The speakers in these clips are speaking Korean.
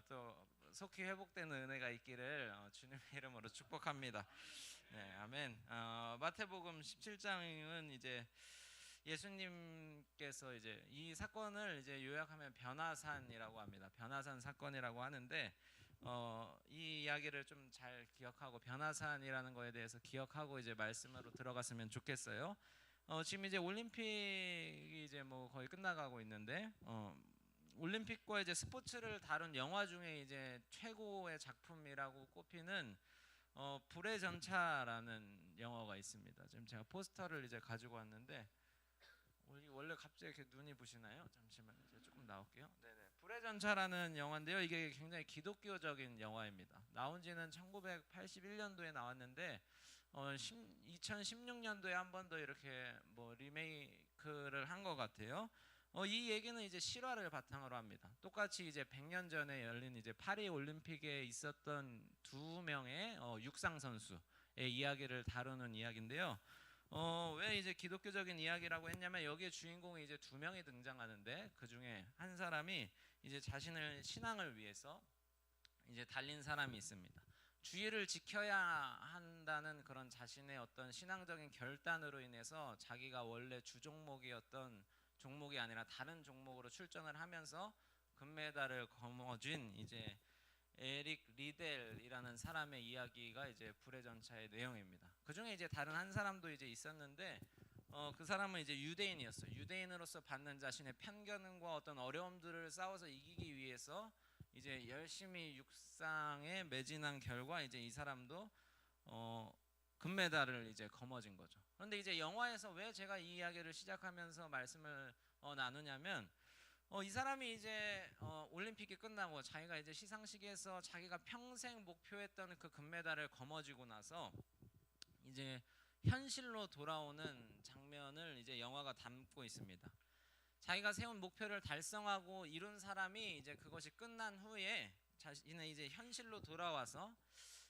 또 속히 회복되는 은혜가 있기를 주님의 이름으로 축복합니다. 네, 아멘. 마태복음 17장은 이제 예수님께서 이제 이 사건을 이제 요약하면 변화산이라고 합니다. 변화산 사건이라고 하는데 이 이야기를 좀 잘 기억하고 변화산이라는 거에 대해서 기억하고 이제 말씀으로 들어갔으면 좋겠어요. 지금 이제 올림픽이 이제 뭐 거의 끝나가고 있는데 올림픽과 이제 스포츠를 다룬 영화 중에 이제 최고의 작품이라고 꼽히는 불의 전차라는 영화가 있습니다. 지금 제가 포스터를 이제 가지고 왔는데 원래 갑자기 이렇게 눈이 부시나요? 잠시만요. 제가 조금 나올게요. 네네. 불의 전차라는 영화인데요. 이게 굉장히 기독교적인 영화입니다. 나온 지는 1981년도에 나왔는데 2016년도에 한 번 더 이렇게 뭐 리메이크를 한 것 같아요. 이 얘기는 이제 실화를 바탕으로 합니다. 똑같이 이제 100년 전에 열린 이제 파리 올림픽에 있었던 두 명의 육상 선수의 이야기를 다루는 이야기인데요. 왜 이제 기독교적인 이야기라고 했냐면 여기에 주인공이 이제 두 명이 등장하는데 그 중에 한 사람이 이제 자신을 신앙을 위해서 이제 달린 사람이 있습니다. 주의를 지켜야 한다는 그런 자신의 어떤 신앙적인 결단으로 인해서 자기가 원래 주 종목이었던 종목이 아니라 다른 종목으로 출전을 하면서 금메달을 거머쥔 이제 에릭 리델이라는 사람의 이야기가 이제 불의 전차의 내용입니다. 그 중에 이제 다른 한 사람도 이제 있었는데 그 사람은 이제 유대인이었어요. 유대인으로서 받는 자신의 편견과 어떤 어려움들을 싸워서 이기기 위해서 이제 열심히 육상에 매진한 결과 이제 이 사람도 금메달을 이제 거머쥔 거죠. 그런데 이제 영화에서 왜 제가 이 이야기를 시작하면서 말씀을 나누냐면 이 사람이 이제 올림픽이 끝나고 자기가 이제 시상식에서 자기가 평생 목표했던 그 금메달을 거머쥐고 나서 이제 현실로 돌아오는 장면을 이제 영화가 담고 있습니다. 자기가 세운 목표를 달성하고 이룬 사람이 이제 그것이 끝난 후에 자신은 이제 현실로 돌아와서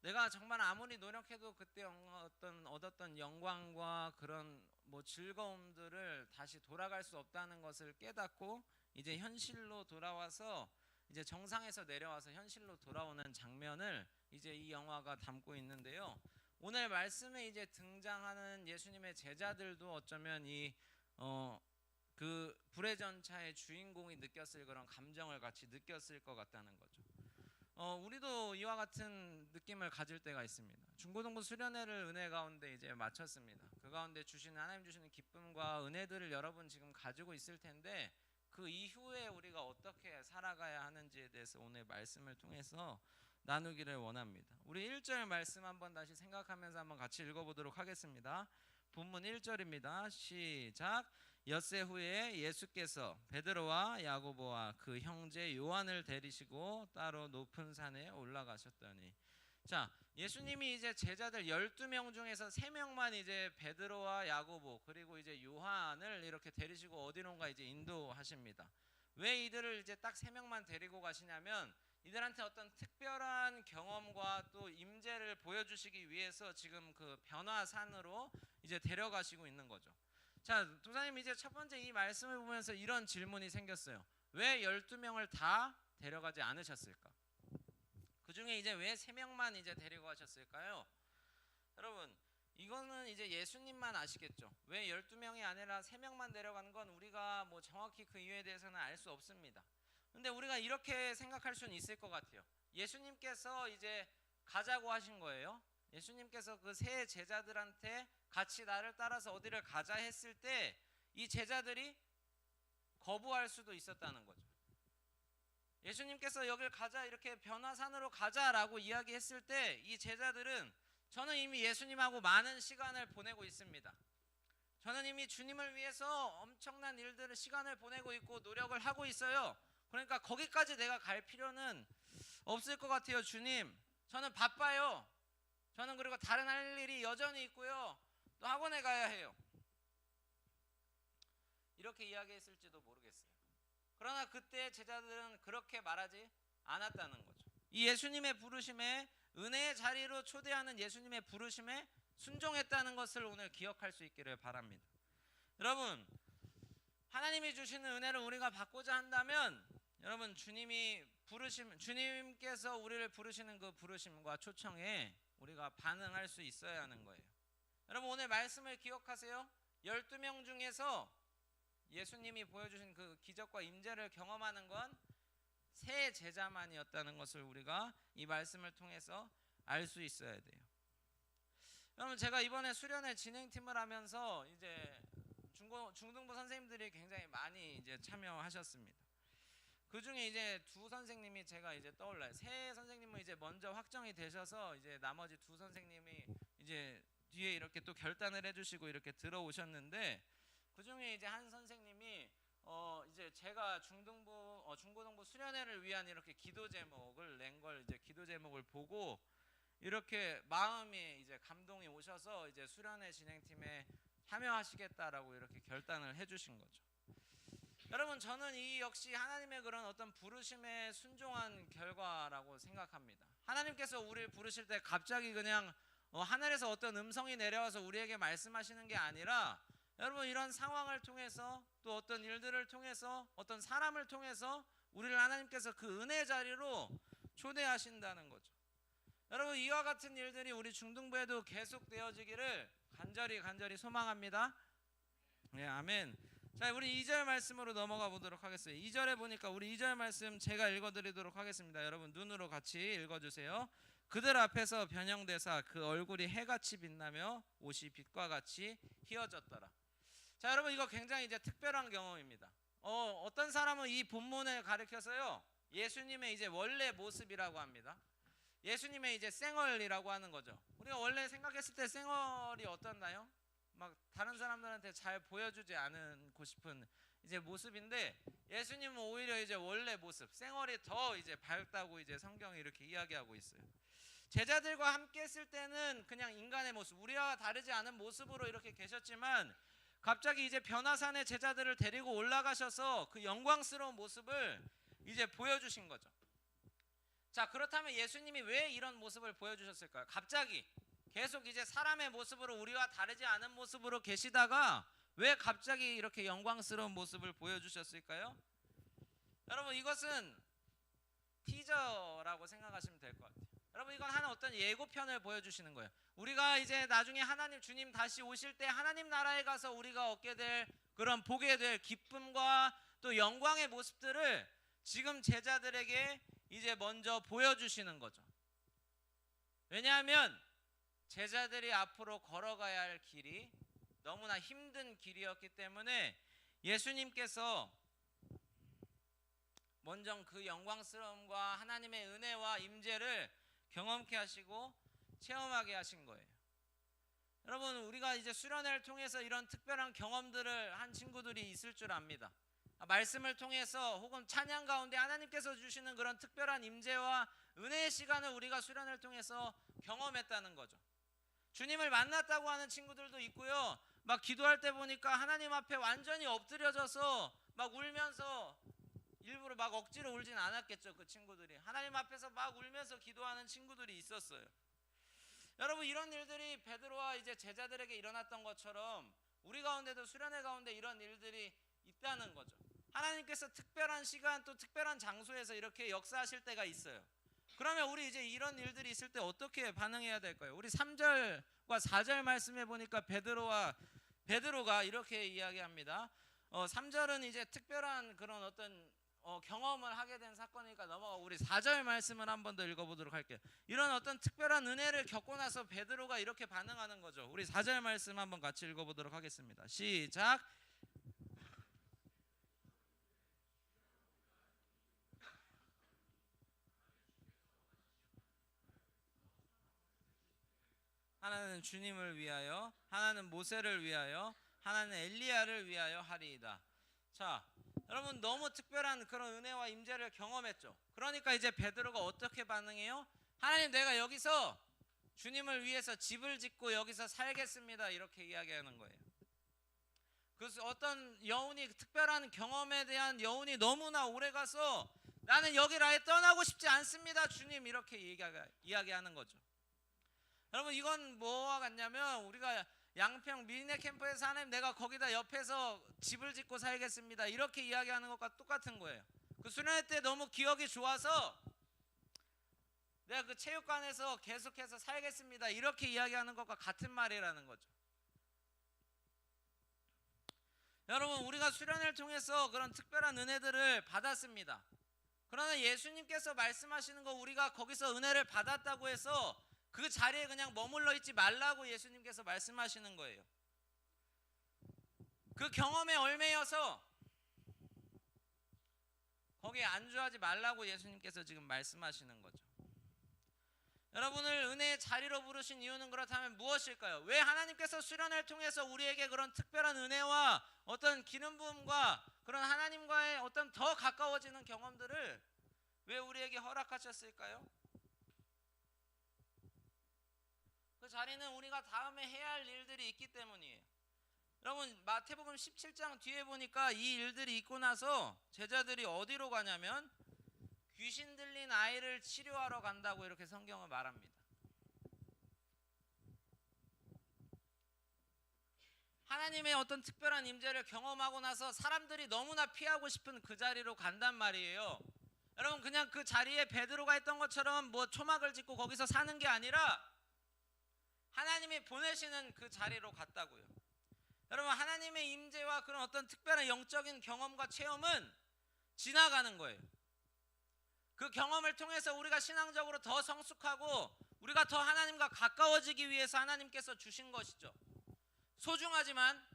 내가 정말 아무리 노력해도 그때 얻었던 영광과 그런 뭐 즐거움들을 다시 돌아갈 수 없다는 것을 깨닫고 이제 현실로 돌아와서 이제 정상에서 내려와서 현실로 돌아오는 장면을 이제 이 영화가 담고 있는데요. 오늘 말씀에 이제 등장하는 예수님의 제자들도 어쩌면 그 불의 전차의 주인공이 느꼈을 그런 감정을 같이 느꼈을 것 같다는 거죠. 우리도 이와 같은 느낌을 가질 때가 있습니다. 중고등부 수련회를 은혜 가운데 이제 마쳤습니다. 그 가운데 하나님 주시는 기쁨과 은혜들을 여러분 지금 가지고 있을 텐데 그 이후에 우리가 어떻게 살아가야 하는지에 대해서 오늘 말씀을 통해서 나누기를 원합니다. 우리 1절 말씀 한번 다시 생각하면서 한번 같이 읽어보도록 하겠습니다. 본문 1절입니다. 시작. 엿새 후에 예수께서 베드로와 야고보와 그 형제 요한을 데리시고 따로 높은 산에 올라가셨더니 자, 예수님이 이제 제자들 12명 중에서 3명만 이제 베드로와 야고보 그리고 이제 요한을 이렇게 데리시고 어디론가 이제 인도하십니다. 왜 이들을 이제 딱 3명만 데리고 가시냐면 이들한테 어떤 특별한 경험과 또 임재를 보여주시기 위해서 지금 그 변화산으로 이제 데려가시고 있는 거죠. 자, 도사님 이제 첫 번째 이 말씀을 보면서 이런 질문이 생겼어요. 왜 12명을 다 데려가지 않으셨을까? 그 중에 이제 왜 3명만 이제 데리고 가셨을까요? 여러분, 이거는 이제 예수님만 아시겠죠. 왜 12명이 아니라 3명만 데려가는 건 우리가 뭐 정확히 그 이유에 대해서는 알 수 없습니다. 근데 우리가 이렇게 생각할 수는 있을 것 같아요. 예수님께서 이제 가자고 하신 거예요. 예수님께서 그 세 제자들한테 같이 나를 따라서 어디를 가자 했을 때 이 제자들이 거부할 수도 있었다는 거죠. 예수님께서 여길 가자 이렇게 변화산으로 가자라고 이야기했을 때 이 제자들은 저는 이미 예수님하고 많은 시간을 보내고 있습니다. 저는 이미 주님을 위해서 엄청난 일들을 시간을 보내고 있고 노력을 하고 있어요. 그러니까 거기까지 내가 갈 필요는 없을 것 같아요. 주님, 저는 바빠요. 저는 그리고 다른 할 일이 여전히 있고요. 또 학원에 가야 해요. 이렇게 이야기했을지도 모르겠어요. 그러나 그때 제자들은 그렇게 말하지 않았다는 거죠. 이 예수님의 부르심에 은혜의 자리로 초대하는 예수님의 부르심에 순종했다는 것을 오늘 기억할 수 있기를 바랍니다. 여러분, 하나님이 주시는 은혜를 우리가 받고자 한다면 여러분, 주님께서 우리를 부르시는 그 부르심과 초청에 우리가 반응할 수 있어야 하는 거예요. 여러분, 오늘 말씀을 기억하세요. 12명 중에서 예수님이 보여주신 그 기적과 임재를 경험하는 건 세 제자만이었다는 것을 우리가 이 말씀을 통해서 알 수 있어야 돼요. 여러분, 제가 이번에 수련회 진행팀을 하면서 이제 중등부 선생님들이 굉장히 많이 이제 참여하셨습니다. 그 중에 이제 두 선생님이 제가 이제 떠올라요. 세 선생님은 이제 먼저 확정이 되셔서 이제 나머지 두 선생님이 이제 뒤에 이렇게 또 결단을 해주시고 이렇게 들어오셨는데, 그 중에 이제 한 선생님이 이제 제가 중고등부 수련회를 위한 이렇게 기도 제목을 낸 걸 이제 기도 제목을 보고 이렇게 마음이 이제 감동이 오셔서 이제 수련회 진행팀에 참여하시겠다라고 이렇게 결단을 해주신 거죠. 여러분, 저는 이 역시 하나님의 그런 어떤 부르심에 순종한 결과라고 생각합니다. 하나님께서 우리를 부르실 때 갑자기 그냥 하늘에서 어떤 음성이 내려와서 우리에게 말씀하시는 게 아니라, 여러분, 이런 상황을 통해서 또 어떤 일들을 통해서 어떤 사람을 통해서 우리를 하나님께서 그 은혜 자리로 초대하신다는 거죠. 여러분, 이와 같은 일들이 우리 중등부에도 계속 되어지기를 간절히 소망합니다. 네, 아멘. 자, 우리 2절 말씀으로 넘어가 보도록 하겠습니다. 2절에 보니까 우리 2절 말씀 제가 읽어드리도록 하겠습니다. 여러분, 눈으로 같이 읽어주세요. 그들 앞에서 변형되사 그 얼굴이 해같이 빛나며 옷이 빛과 같이 희어졌더라. 자, 여러분, 이거 굉장히 이제 특별한 경험입니다. 어떤 사람은 이 본문을 가리켜서요, 예수님의 이제 원래 모습이라고 합니다. 예수님의 이제 쌩얼이라고 하는 거죠. 우리가 원래 생각했을 때 쌩얼이 어떻나요? 막 다른 사람들한테 잘 보여주지 않고 싶은 이제 모습인데, 예수님은 오히려 이제 원래 모습, 쌩얼이 더 이제 밝다고 이제 성경이 이렇게 이야기하고 있어요. 제자들과 함께 했을 때는 그냥 인간의 모습, 우리와 다르지 않은 모습으로 이렇게 계셨지만, 갑자기 이제 변화산의 제자들을 데리고 올라가셔서 그 영광스러운 모습을 이제 보여주신 거죠. 자, 그렇다면 예수님이 왜 이런 모습을 보여주셨을까요? 갑자기 계속 이제 사람의 모습으로, 우리와 다르지 않은 모습으로 계시다가 왜 갑자기 이렇게 영광스러운 모습을 보여주셨을까요? 여러분, 이것은 티저라고 생각하시면 될 것 같아요. 여러분, 이건 하나 어떤 예고편을 보여주시는 거예요. 우리가 이제 나중에 주님 다시 오실 때 하나님 나라에 가서 우리가 얻게 될 그런 보게 될 기쁨과 또 영광의 모습들을 지금 제자들에게 이제 먼저 보여주시는 거죠. 왜냐하면 제자들이 앞으로 걸어가야 할 길이 너무나 힘든 길이었기 때문에 예수님께서 먼저 그 영광스러움과 하나님의 은혜와 임재를 경험케 하시고 체험하게 하신 거예요. 여러분, 우리가 이제 수련회를 통해서 이런 특별한 경험들을 한 친구들이 있을 줄 압니다. 말씀을 통해서 혹은 찬양 가운데 하나님께서 주시는 그런 특별한 임재와 은혜의 시간을 우리가 수련회를 통해서 경험했다는 거죠. 주님을 만났다고 하는 친구들도 있고요, 막 기도할 때 보니까 하나님 앞에 완전히 엎드려져서 막 울면서, 일부러 막 억지로 울진 않았겠죠. 그 친구들이 하나님 앞에서 막 울면서 기도하는 친구들이 있었어요. 여러분, 이런 일들이 베드로와 이제 제자들에게 일어났던 것처럼 우리 가운데도 수련회 가운데 이런 일들이 있다는 거죠. 하나님께서 특별한 시간 또 특별한 장소에서 이렇게 역사하실 때가 있어요. 그러면 우리 이제 이런 일들이 있을 때 어떻게 반응해야 될까요? 우리 3절과 4절 말씀해 보니까 베드로가 이렇게 이야기합니다. 3절은 이제 특별한 그런 어떤 경험을 하게 된 사건이니까 넘어가고, 우리 4절 말씀을 한 번 더 읽어보도록 할게요. 이런 어떤 특별한 은혜를 겪고 나서 베드로가 이렇게 반응하는 거죠. 우리 4절 말씀 한번 같이 읽어보도록 하겠습니다. 시작. 하나는 주님을 위하여, 하나는 모세를 위하여, 하나는 엘리야를 위하여 하리이다. 자, 여러분, 너무 특별한 그런 은혜와 임재를 경험했죠. 그러니까 이제 베드로가 어떻게 반응해요? 하나님, 내가 여기서 주님을 위해서 집을 짓고 여기서 살겠습니다, 이렇게 이야기하는 거예요. 그래서 어떤 여운이, 특별한 경험에 대한 여운이 너무나 오래가서 나는 여기를 아예 떠나고 싶지 않습니다, 주님, 이렇게 이야기하는 거죠. 여러분, 이건 뭐와 같냐면 우리가 양평 미니네 캠프에서 하나님, 내가 거기다 옆에서 집을 짓고 살겠습니다, 이렇게 이야기하는 것과 똑같은 거예요. 그 수련회 때 너무 기억이 좋아서 내가 그 체육관에서 계속해서 살겠습니다 이렇게 이야기하는 것과 같은 말이라는 거죠. 여러분, 우리가 수련회를 통해서 그런 특별한 은혜들을 받았습니다. 그러나 예수님께서 말씀하시는 거, 우리가 거기서 은혜를 받았다고 해서 그 자리에 그냥 머물러 있지 말라고 예수님께서 말씀하시는 거예요. 그 경험에 얽매여서 거기에 안주하지 말라고 예수님께서 지금 말씀하시는 거죠. 여러분을 은혜의 자리로 부르신 이유는 그렇다면 무엇일까요? 왜 하나님께서 수련회를 통해서 우리에게 그런 특별한 은혜와 어떤 기름 부음과 그런 하나님과의 어떤 더 가까워지는 경험들을 왜 우리에게 허락하셨을까요? 그 자리는 우리가 다음에 해야 할 일들이 있기 때문이에요. 여러분, 마태복음 17장 뒤에 보니까 이 일들이 있고 나서 제자들이 어디로 가냐면 귀신 들린 아이를 치료하러 간다고 이렇게 성경은 말합니다. 하나님의 어떤 특별한 임재를 경험하고 나서 사람들이 너무나 피하고 싶은 그 자리로 간단 말이에요. 여러분, 그냥 그 자리에 베드로가 했던 것처럼 뭐 초막을 짓고 거기서 사는 게 아니라 하나님이 보내시는 그 자리로 갔다고요. 여러분, 하나님의 임재와 그런 어떤 특별한 영적인 경험과 체험은 지나가는 거예요. 그 경험을 통해서 우리가 신앙적으로 더 성숙하고 우리가 더 하나님과 가까워지기 위해서 하나님께서 주신 것이죠. 소중하지만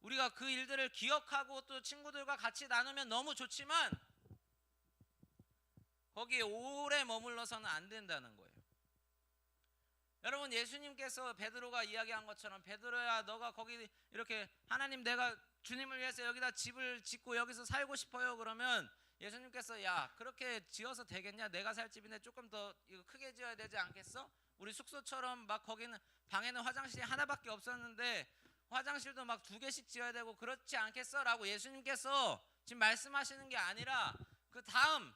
우리가 그 일들을 기억하고 또 친구들과 같이 나누면 너무 좋지만 거기에 오래 머물러서는 안 된다는 거예요. 여러분, 예수님께서 베드로가 이야기한 것처럼 베드로야, 너가 거기 이렇게 하나님, 내가 주님을 위해서 여기다 집을 짓고 여기서 살고 싶어요. 그러면 예수님께서 야, 그렇게 지어서 되겠냐? 내가 살 집인데 조금 더 이거 크게 지어야 되지 않겠어? 우리 숙소처럼 막 거기는 방에는 화장실이 하나밖에 없었는데 화장실도 막 2개씩 지어야 되고 그렇지 않겠어? 라고 예수님께서 지금 말씀하시는 게 아니라 그 다음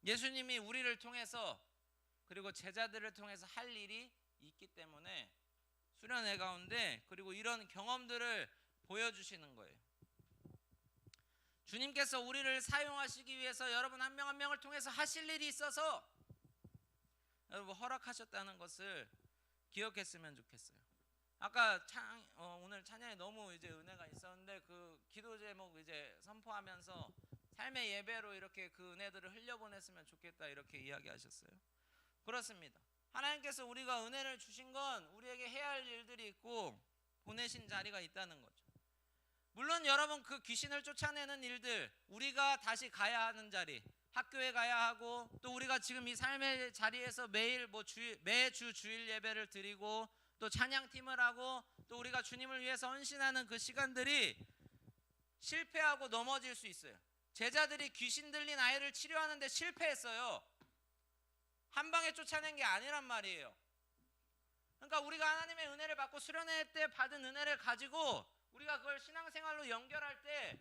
예수님이 우리를 통해서 그리고 제자들을 통해서 할 일이 있기 때문에 수련회 가운데 그리고 이런 경험들을 보여주시는 거예요. 주님께서 우리를 사용하시기 위해서 여러분 한 명 한 명을 통해서 하실 일이 있어서 여러분 허락하셨다는 것을 기억했으면 좋겠어요. 아까 오늘 찬양에 너무 이제 은혜가 있었는데 그 기도 제목 이제 선포하면서 삶의 예배로 이렇게 그 은혜들을 흘려보냈으면 좋겠다 이렇게 이야기하셨어요. 그렇습니다. 하나님께서 우리가 은혜를 주신 건 우리에게 해야 할 일들이 있고 보내신 자리가 있다는 거죠. 물론 여러분 그 귀신을 쫓아내는 일들, 우리가 다시 가야 하는 자리, 학교에 가야 하고 또 우리가 지금 이 삶의 자리에서 매일 매주 주일 예배를 드리고 또 찬양팀을 하고 또 우리가 주님을 위해서 헌신하는 그 시간들이 실패하고 넘어질 수 있어요. 제자들이 귀신 들린 아이를 치료하는데 실패했어요. 한 방에 쫓아낸 게 아니란 말이에요. 그러니까 우리가 하나님의 은혜를 받고 수련회 때 받은 은혜를 가지고 우리가 그걸 신앙생활로 연결할 때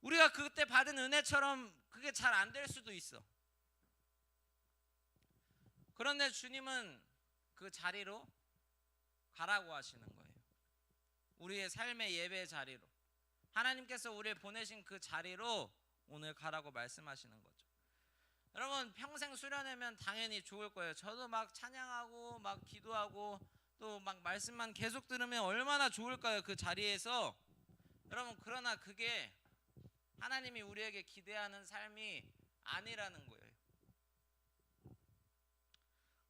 우리가 그때 받은 은혜처럼 그게 잘 안 될 수도 있어. 그런데 주님은 그 자리로 가라고 하시는 거예요. 우리의 삶의 예배 자리로, 하나님께서 우리를 보내신 그 자리로 오늘 가라고 말씀하시는 거죠. 여러분, 평생 수련회면 당연히 좋을 거예요. 저도 막 찬양하고 막 기도하고 또 막 말씀만 계속 들으면 얼마나 좋을까요? 그 자리에서. 여러분, 그러나 그게 하나님이 우리에게 기대하는 삶이 아니라는 거예요.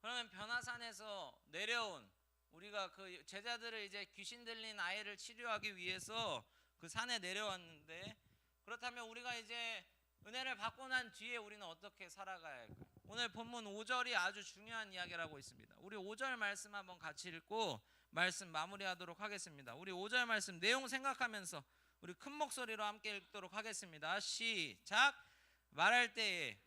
그러면 변화산에서 내려온 우리가 그 제자들을 이제 귀신 들린 아이를 치료하기 위해서 그 산에 내려왔는데, 그렇다면 우리가 이제 은혜를 받고 난 뒤에 우리는 어떻게 살아가야 할까요? 오늘 본문 5절이 아주 중요한 이야기를 하고 있습니다. 우리 5절 말씀 한번 같이 읽고 말씀 마무리하도록 하겠습니다. 우리 5절 말씀 내용 생각하면서 우리 큰 목소리로 함께 읽도록 하겠습니다. 시작. 말할 때에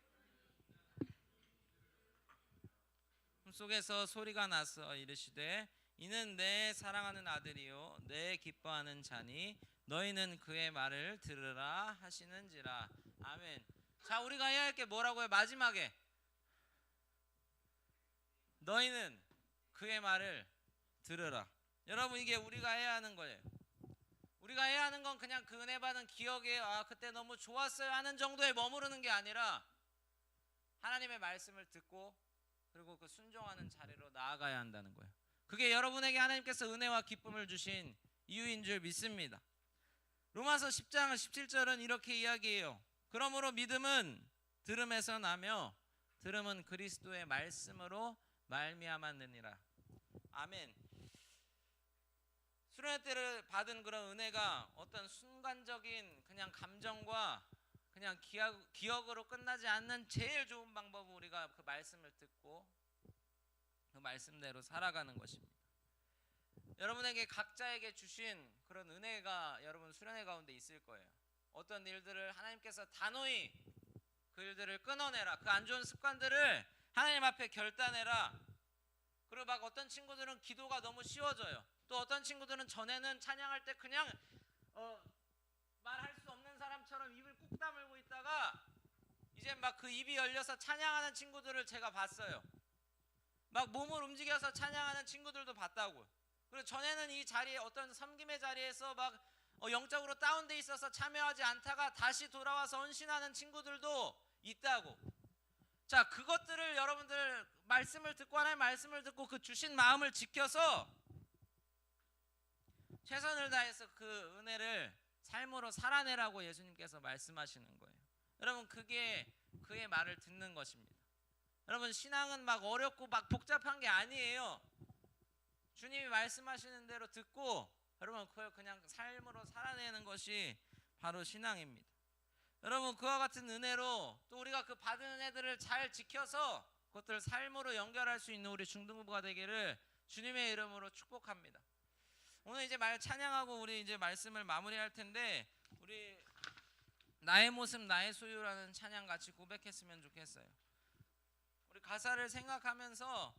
속에서 소리가 나서 이르시되 이는 내 사랑하는 아들이요 내 기뻐하는 자니 너희는 그의 말을 들으라 하시는지라. 아멘. 자, 우리가 해야 할 게 뭐라고요? 마지막에 너희는 그의 말을 들으라. 여러분, 이게 우리가 해야 하는 거예요. 우리가 해야 하는 건 그냥 그 은혜 받은 기억에 그때 너무 좋았어요 하는 정도에 머무르는 게 아니라 하나님의 말씀을 듣고 그리고 그 순종하는 자리로 나아가야 한다는 거예요. 그게 여러분에게 하나님께서 은혜와 기쁨을 주신 이유인 줄 믿습니다. 로마서 10장 17절은 이렇게 이야기해요. 그러므로 믿음은 들음에서 나며 들음은 그리스도의 말씀으로 말미암았느니라. 아멘. 수련회 때를 받은 그런 은혜가 어떤 순간적인 그냥 감정과 그냥 기억으로 끝나지 않는 제일 좋은 방법은 우리가 그 말씀을 듣고 그 말씀대로 살아가는 것입니다. 여러분에게 각자에게 주신 그런 은혜가 여러분 수련회 가운데 있을 거예요. 어떤 일들을 하나님께서 단호히 그 일들을 끊어내라. 그 안 좋은 습관들을 하나님 앞에 결단해라. 그리고 막 어떤 친구들은 기도가 너무 쉬워져요. 또 어떤 친구들은 전에는 찬양할 때 그냥 말할 수 없는 사람처럼 입을 꾹 다물고 있다가 이제 막 그 입이 열려서 찬양하는 친구들을 제가 봤어요. 막 몸을 움직여서 찬양하는 친구들도 봤다고요. 그리고 전에는 이 자리에 어떤 섬김의 자리에서 막 영적으로 다운돼 있어서 참여하지 않다가 다시 돌아와서 헌신하는 친구들도 있다고. 자, 그것들을 여러분들 말씀을 듣고 하나님의 말씀을 듣고 그 주신 마음을 지켜서 최선을 다해서 그 은혜를 삶으로 살아내라고 예수님께서 말씀하시는 거예요. 여러분 그게 그의 말을 듣는 것입니다. 여러분 신앙은 막 어렵고 막 복잡한 게 아니에요. 주님이 말씀하시는 대로 듣고 여러분 그걸 그냥 삶으로 살아내는 것이 바로 신앙입니다. 여러분 그와 같은 은혜로 또 우리가 그 받은 은혜들을 잘 지켜서 그것들을 삶으로 연결할 수 있는 우리 중등부가 되기를 주님의 이름으로 축복합니다. 오늘 이제 찬양하고 우리 이제 말씀을 마무리할 텐데 우리 나의 모습 나의 소유라는 찬양 같이 고백했으면 좋겠어요. 우리 가사를 생각하면서